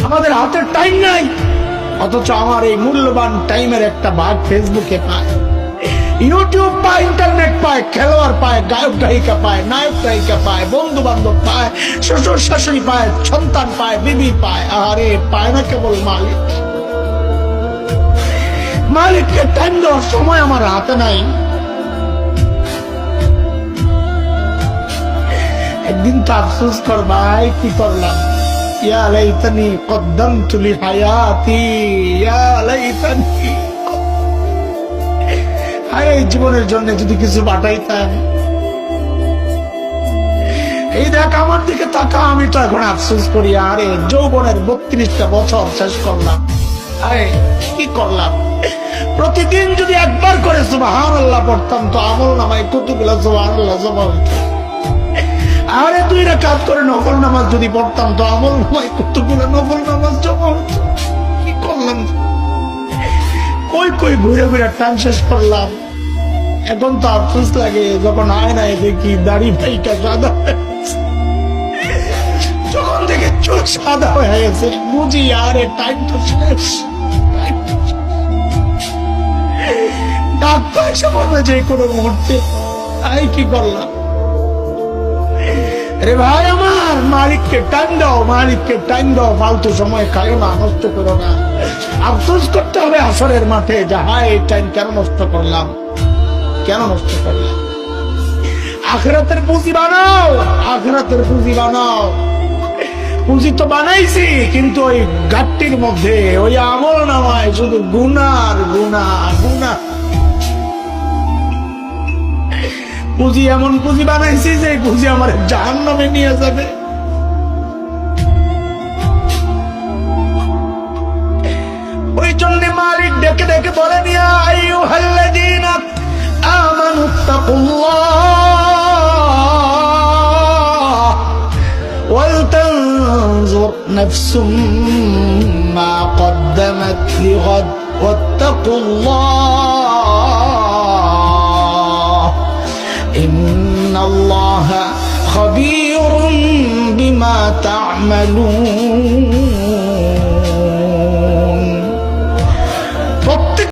আমাদের হাতে টাইম নাই, অথচ আমার এই মূল্যবান টাইমের একটা ভাগ ফেসবুকে পায়, ইউটিউব পায়, ইন্টারনেট পায়, খেলোয়াড় পায়, গায়ক গায়িকা পায়, নায়ক নায়িকা পায়, বন্ধু বান্ধব পায়, শ্বশুর শাশুড়ি পায়, সন্তান পায়, বিবি পায়। আরে পায় না কেবল মালিক। মালিককে টাইম দেওয়ার সময় আমার হাতে নাই। একদিন তো আফসোস কর ভাই, কি করলাম, ইয়া লাইতানি কদ্দামতু লিহায়াতি, ইয়া লাইতানি, হায় জীবনের জন্য যদি কিছু পাঠাইতাম। এই দেখ আমার দিকে তাকা, আমি তো এখন আফসোস করি, আরে যৌবনের 32টা বছর শেষ করলাম, আরে কি করলাম। প্রতিদিন যদি একবার করে সুবহানাল্লাহ পড়তাম তো আমল নামায় কতগুলো সুবহানাল্লাহ জমা হইত। আরে 2 রাকাত করে নফল নামাজ যদি পড়তাম তো আমল নামায় কতগুলো নফল নামাজ জমা হইত। কি করলাম, কই কই ঘুরে ঘুরে টাইম শেষ করলাম। এখন তো আফসোস লাগে যখন আয়নায় দেখি দাড়ি ভাইটা সাদা হয়ে গেছে, যখন দেখে চোখ সাদা হয়ে গেছে, বুঝি আরে টাইম তো শেষ। ডাক পয়সা পড়বে যে কোনো মুহূর্তে, তাই কি করলাম। রে ভাই আমার, মালিককে টাইম দাও, মালিককে টাইম দাও, ফালতু সময় খায়ো না, নষ্ট করো না। আফসোস করতে হবে আসরের মাঠে যে হায় এই টাইম কেন নষ্ট করলাম, কেন নষ্ট করলাম। আখিরাতের পুঁজি বানাও, আখিরাতের পুঁজি বানাও। পুঁজি তো বানাইছি, কিন্তু ওই ঘাটতির মধ্যে ওই আমল নামায় শুধু গুনার গুনা গুনা। পুঁজি এমন পুঁজি বানাইছি যে পুঁজি আমার জাহান্নামে নিয়ে যাবে। ওই জন্য মালিক ডেকে ডেকে বলে নিয়া আইয়ুহাল্লাযীনা আমানুত্তাকুল্লাহ ওয়ালতানজুর নাফসুম মা কদ্দামাত লিগাদ ওয়াত্তাকুল্লাহ ইন্নাল্লাহা খাবীরুম বিমা তা'মালুন।